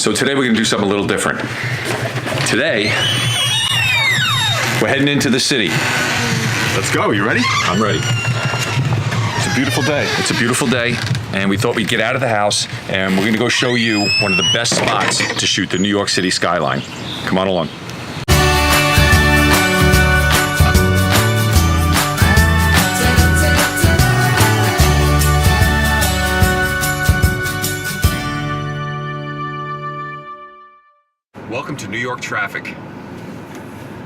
So today we're gonna do something a little different. Today, we're heading into the city. Let's go, you ready? I'm ready. It's a beautiful day. It's a beautiful day, and we thought we'd get out of the house, and we're gonna go show you one of the best spots to shoot the New York City skyline. Come on along. Welcome to New York traffic.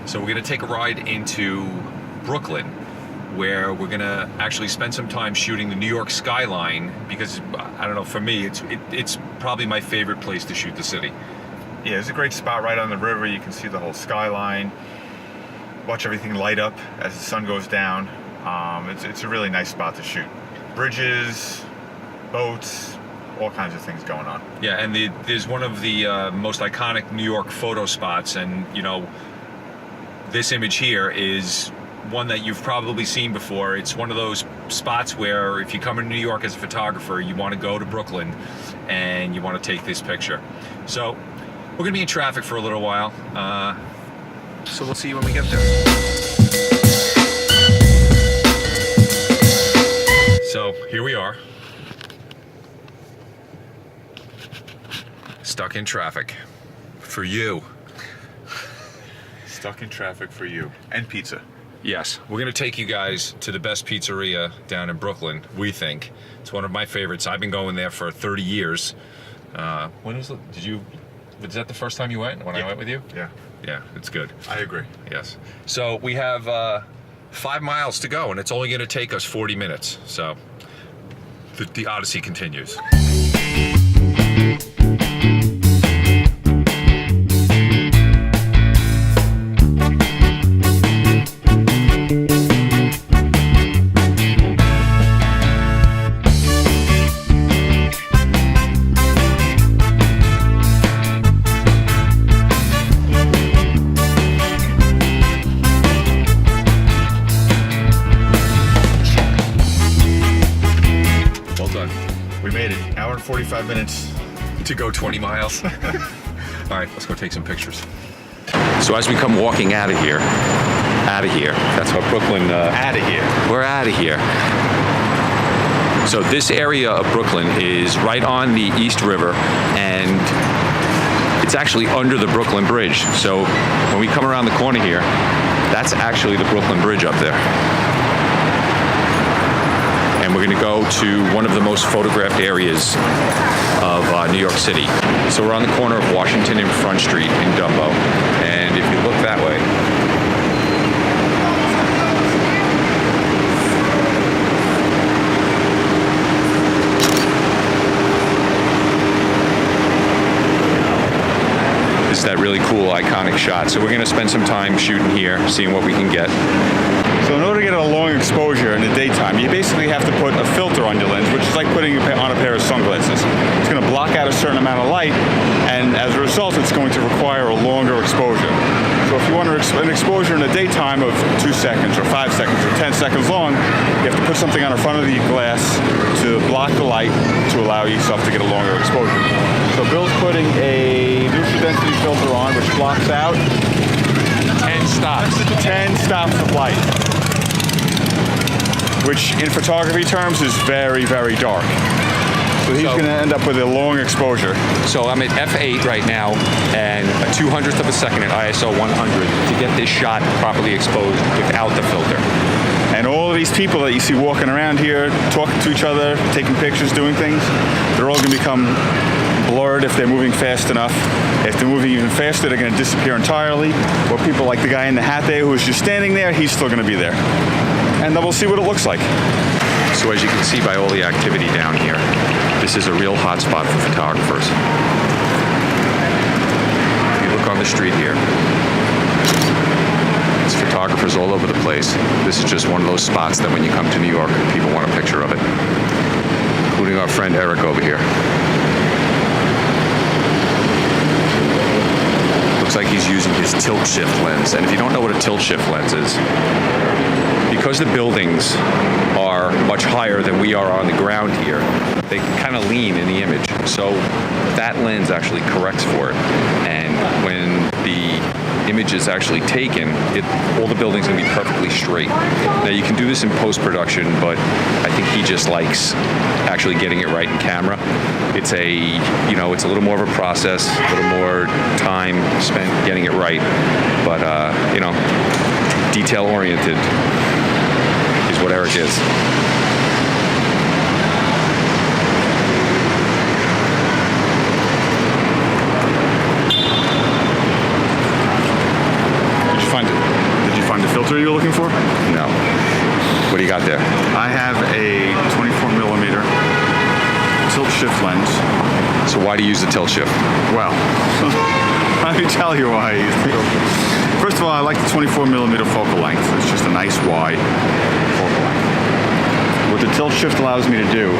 So we're gonna take a ride into Brooklyn, where we're gonna actually spend some time shooting the New York skyline, because I don't know, for me, it's probably my favorite place to shoot the city. Yeah, it's a great spot right on the river. You can see the whole skyline, watch everything light up as the sun goes down. It's a really nice spot to shoot. Bridges, boats, all kinds of things going on. Yeah, and there's one of the most iconic New York photo spots, and you know, this image here is one that you've probably seen before. It's one of those spots where if you come to New York as a photographer, you want to go to Brooklyn and you want to take this picture. So we're gonna be in traffic for a little while, so we'll see you when we get there. So here we are, stuck in traffic for you. Stuck in traffic for you. And pizza. Yes, we're gonna take you guys to the best pizzeria down in Brooklyn, we think. It's one of my favorites. I've been going there for 30 years. When was it? Was that the first time you went, when I went with you? Yeah. Yeah, it's good. I agree. Yes. So we have 5 miles to go, and it's only gonna take us 40 minutes. So the odyssey continues. We made it. Hour and 45 minutes. To go 20 miles. All right, let's go take some pictures. So as we come walking out of here, that's how Brooklyn, Out of here. we're out of here. So this area of Brooklyn is right on the East River, and it's actually under the Brooklyn Bridge. So when we come around the corner here, that's actually the Brooklyn Bridge up there. And we're gonna go to one of the most photographed areas of New York City. So we're on the corner of Washington and Front Street in Dumbo. And if you look that way, this is that really cool, iconic shot. So we're gonna spend some time shooting here, seeing what we can get. So in order to get a long exposure in the daytime, you basically have to put a filter on your lens, which is like putting on a pair of sunglasses. It's going to block out a certain amount of light, and as a result, it's going to require a longer exposure. So if you want an exposure in the daytime of 2 seconds or 5 seconds or 10 seconds long, you have to put something on the front of the glass to block the light to allow yourself to get a longer exposure. So Bill's putting a neutral density filter on, which blocks out 10 stops. 10 stops of light, which in photography terms is very, very dark. So he's going to end up with a long exposure. So I'm at f8 right now, and a 200th of a second at ISO 100 to get this shot properly exposed without the filter. And all of these people that you see walking around here, talking to each other, taking pictures, doing things, they're all going to become blurred if they're moving fast enough. If they're moving even faster, they're going to disappear entirely. Or people like the guy in the hat there who is just standing there, he's still going to be there. And then we'll see what it looks like. So as you can see by all the activity down here, this is a real hot spot for photographers. If you look on the street here, it's photographers all over the place. This is just one of those spots that when you come to New York, people want a picture of it, including our friend Eric over here. Looks like he's using his tilt shift lens. And if you don't know what a tilt shift lens is, because the buildings are much higher than we are on the ground here, they kind of lean in the image. So that lens actually corrects for it. And when the image is actually taken, all the buildings are going to be perfectly straight. Now you can do this in post-production, but I think he just likes actually getting it right in camera. It's it's a little more of a process, a little more time spent getting it right, but detail oriented is what Eric is. Did you find the filter you were looking for? No. What do you got there? I have a 24mm tilt shift lens. So why do you use the tilt shift? Well, let me tell you why I use the tilt shift. First of all, I like the 24mm focal length. It's just a nice wide focal length. What the tilt shift allows me to do,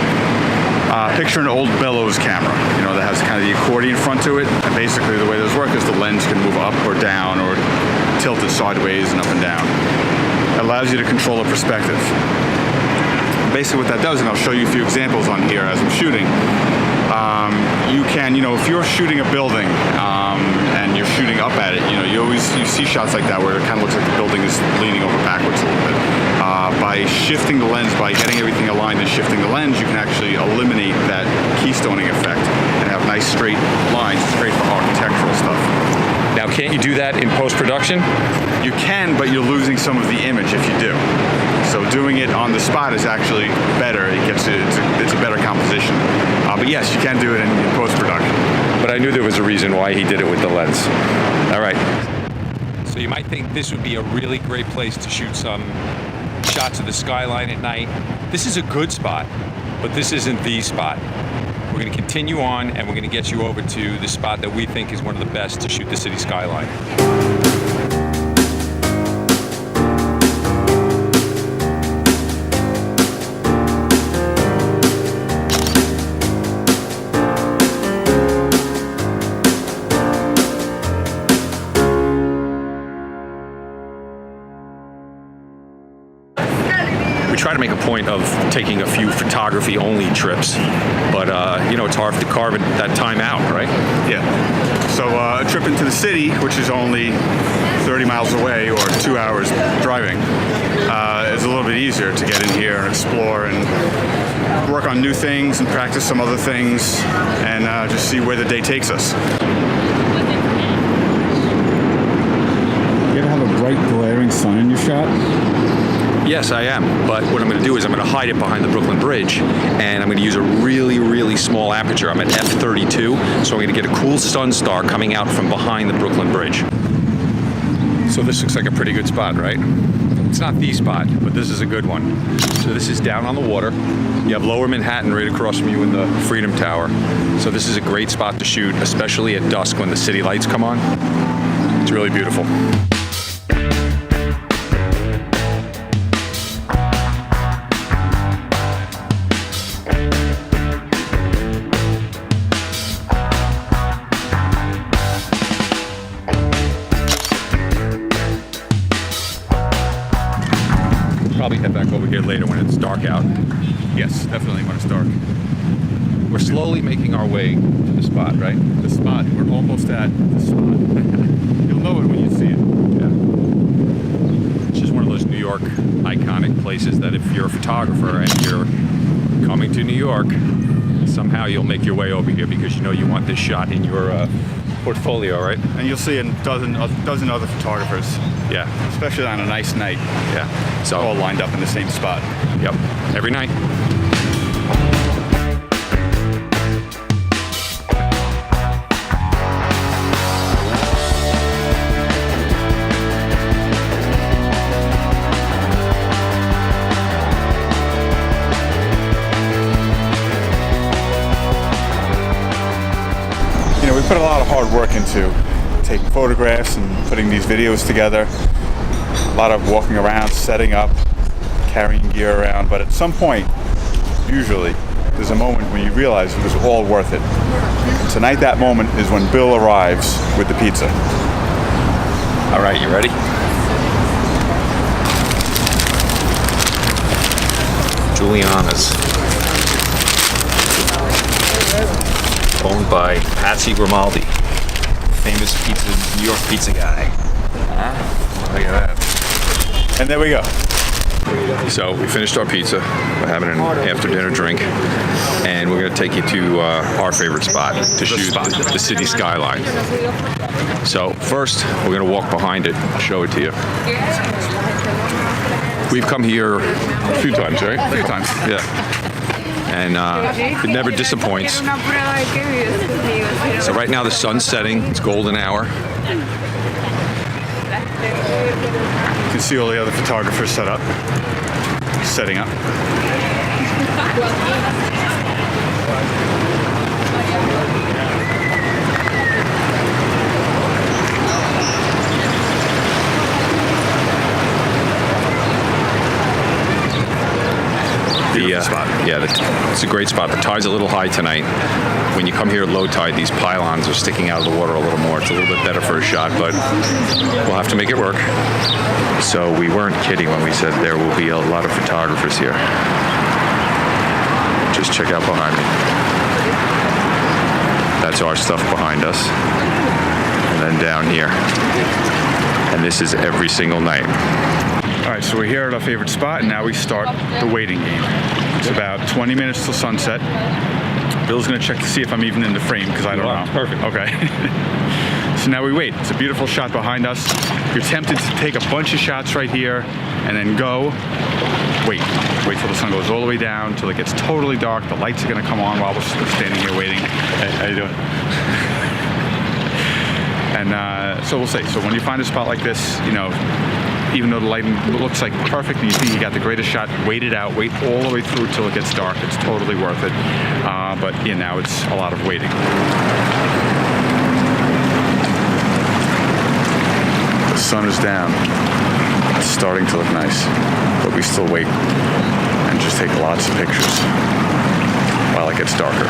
picture an old bellows camera, that has kind of the accordion front to it. And basically the way those work is the lens can move up or down or tilt it sideways and up and down. It allows you to control the perspective. Basically what that does, and I'll show you a few examples on here as I'm shooting, you can, if you're shooting a building and you're shooting up at it, you see shots like that where it kind of looks like the building is leaning over backwards a little bit. By shifting the lens, by getting everything aligned and shifting the lens, you can actually eliminate that keystoning effect and have nice straight lines. It's great for architectural stuff. Now, can't you do that in post-production? You can, but you're losing some of the image if you do. So doing it on the spot is actually better. It's a better composition. But yes, you can do it in post-production. But I knew there was a reason why he did it with the lens. All right. So you might think this would be a really great place to shoot some shots of the skyline at night. This is a good spot, but this isn't the spot. We're going to continue on, and we're going to get you over to the spot that we think is one of the best to shoot the city skyline. We try to make a point of taking a few photography-only trips, but it's hard to carve that time out, right? Yeah. So a trip into the city, which is only 30 miles away or 2 hours driving, is a little bit easier to get in here and explore and work on new things and practice some other things and just see where the day takes us. You ever have a bright, glaring sun in your shot? Yes, I am, but what I'm going to do is I'm going to hide it behind the Brooklyn Bridge, and I'm going to use a really, really small aperture. I'm at f32, so I'm going to get a cool sun star coming out from behind the Brooklyn Bridge. So this looks like a pretty good spot, right? It's not the spot, but this is a good one. So this is down on the water. You have Lower Manhattan right across from you in the Freedom Tower. So this is a great spot to shoot, especially at dusk when the city lights come on. It's really beautiful. Probably head back over here later when it's dark out. Yes, definitely when it's dark. We're slowly making our way to the spot, right? The spot. We're almost at the spot. You'll know it when you see it. Yeah. It's just one of those New York iconic places that if you're a photographer and you're coming to New York, somehow you'll make your way over here because you want this shot in your portfolio, right? And you'll see a dozen other photographers. Yeah. Especially on a nice night. Yeah. So all lined up in the same spot. Yep. Every night. We put a lot of hard work into taking photographs and putting these videos together. A lot of walking around, setting up, carrying gear around, but at some point, usually, there's a moment when you realize it was all worth it. And tonight that moment is when Bill arrives with the pizza. All right, you ready? Juliana's. Owned by Patsy Grimaldi, famous New York pizza guy. Look at that. And there we go. So we finished our pizza. We're having an after dinner drink, and we're going to take you to our favorite spot to shoot the city skyline. So first, we're going to walk behind it, show it to you. We've come here a few times, right? A few times. Yeah. And it never disappoints. So right now the sun's setting. It's golden hour. You can see all the other photographers setting up. It's a great spot. The tide's a little high tonight. When you come here at low tide, these pylons are sticking out of the water a little more. It's a little bit better for a shot, but we'll have to make it work. So we weren't kidding when we said there will be a lot of photographers here. Just check out behind me. That's our stuff behind us. And then down here. And this is every single night. All right, so we're here at our favorite spot, and now we start the waiting game. It's about 20 minutes till sunset. Bill's gonna check to see if I'm even in the frame, because I don't know. Perfect. Okay. So now we wait. It's a beautiful shot behind us. You're tempted to take a bunch of shots right here, and then go. Wait till the sun goes all the way down, till it gets totally dark. The lights are gonna come on while we're standing here waiting. Hey, how you doing? And so we'll say, so when you find a spot like this, you know, even though the lighting looks like perfect and you think you got the greatest shot, wait it out, wait all the way through till it gets dark. It's totally worth it. But yeah, now it's a lot of waiting. The sun is down. It's starting to look nice, but we still wait and just take lots of pictures while it gets darker.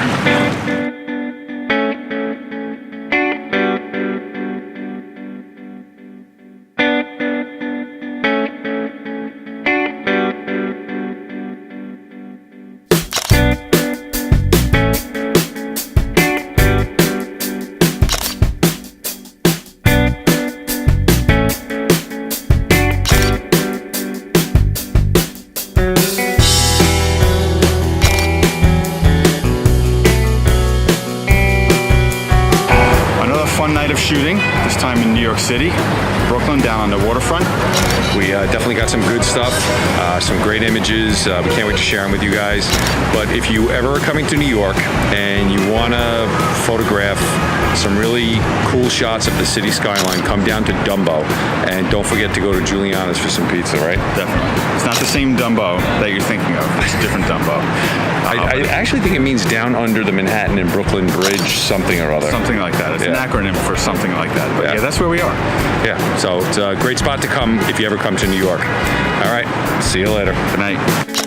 Shooting, this time in New York City, Brooklyn, down on the waterfront. We definitely got some good stuff, some great images. We can't wait to share them with you guys. But if you ever are coming to New York and you want to photograph some really cool shots of the city skyline, come down to Dumbo. And don't forget to go to Juliana's for some pizza, right? Definitely. It's not the same Dumbo that you're thinking of. It's a different Dumbo. I actually think it means down under the Manhattan and Brooklyn Bridge, something or other. Something like that. It's an acronym for something like that. But yeah, that's where we are. Yeah, so it's a great spot to come if you ever come to New York. All right, see you later. Good night.